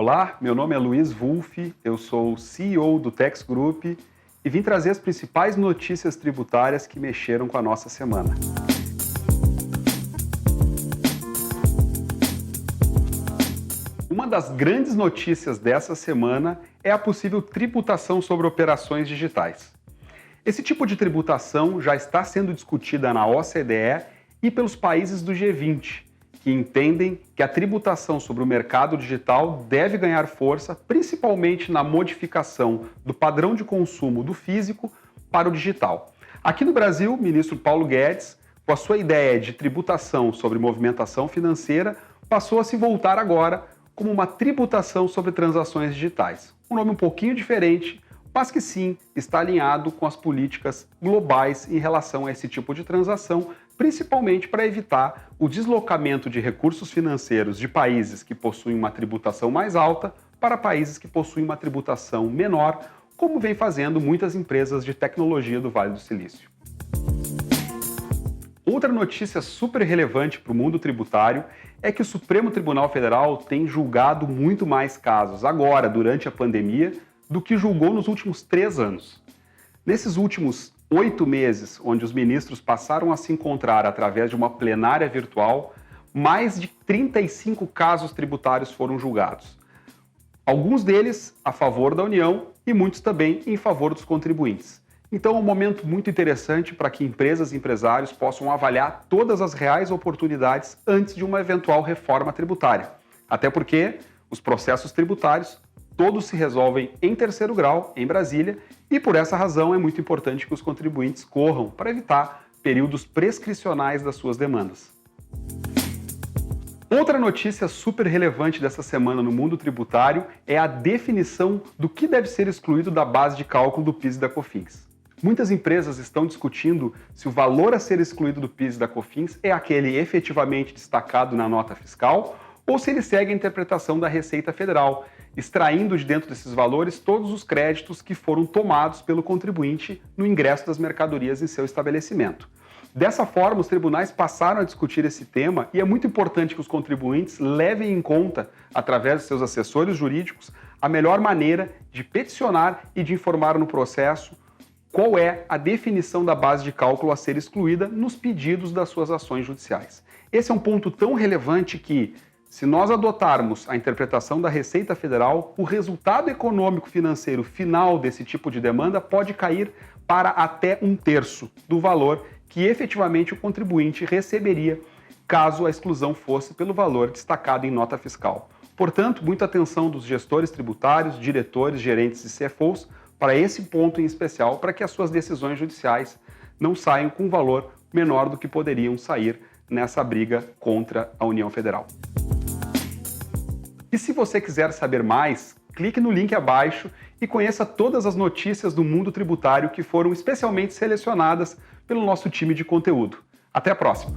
Olá, meu nome é Luiz Wulff, eu sou o CEO do Tex Group e vim trazer as principais notícias tributárias que mexeram com a nossa semana. Uma das grandes notícias dessa semana é a possível tributação sobre operações digitais. Esse tipo de tributação já está sendo discutida na OCDE e pelos países do G20, que entendem que a tributação sobre o mercado digital deve ganhar força, principalmente na modificação do padrão de consumo do físico para o digital. Aqui no Brasil, o ministro Paulo Guedes, com a sua ideia de tributação sobre movimentação financeira, passou a se voltar agora como uma tributação sobre transações digitais. Um nome um pouquinho diferente, mas que sim está alinhado com as políticas globais em relação a esse tipo de transação, principalmente para evitar o deslocamento de recursos financeiros de países que possuem uma tributação mais alta para países que possuem uma tributação menor, como vem fazendo muitas empresas de tecnologia do Vale do Silício. Outra notícia super relevante para o mundo tributário é que o Supremo Tribunal Federal tem julgado muito mais casos agora, durante a pandemia, do que julgou nos últimos 3 anos. Nesses últimos 8 meses, onde os ministros passaram a se encontrar através de uma plenária virtual, mais de 35 casos tributários foram julgados. Alguns deles a favor da União e muitos também em favor dos contribuintes. Então é um momento muito interessante para que empresas e empresários possam avaliar todas as reais oportunidades antes de uma eventual reforma tributária. Até porque os processos tributários todos se resolvem em terceiro grau, em Brasília, e por essa razão é muito importante que os contribuintes corram para evitar períodos prescricionais das suas demandas. Outra notícia super relevante dessa semana no mundo tributário é a definição do que deve ser excluído da base de cálculo do PIS e da COFINS. Muitas empresas estão discutindo se o valor a ser excluído do PIS e da COFINS é aquele efetivamente destacado na nota fiscal ou se ele segue a interpretação da Receita Federal, extraindo de dentro desses valores todos os créditos que foram tomados pelo contribuinte no ingresso das mercadorias em seu estabelecimento. Dessa forma, os tribunais passaram a discutir esse tema e é muito importante que os contribuintes levem em conta, através de seus assessores jurídicos, a melhor maneira de peticionar e de informar no processo qual é a definição da base de cálculo a ser excluída nos pedidos das suas ações judiciais. Esse é um ponto tão relevante que, se nós adotarmos a interpretação da Receita Federal, o resultado econômico financeiro final desse tipo de demanda pode cair para até 1/3 do valor que efetivamente o contribuinte receberia caso a exclusão fosse pelo valor destacado em nota fiscal. Portanto, muita atenção dos gestores tributários, diretores, gerentes e CFOs para esse ponto em especial, para que as suas decisões judiciais não saiam com um valor menor do que poderiam sair nessa briga contra a União Federal. E se você quiser saber mais, clique no link abaixo e conheça todas as notícias do mundo tributário que foram especialmente selecionadas pelo nosso time de conteúdo. Até a próxima!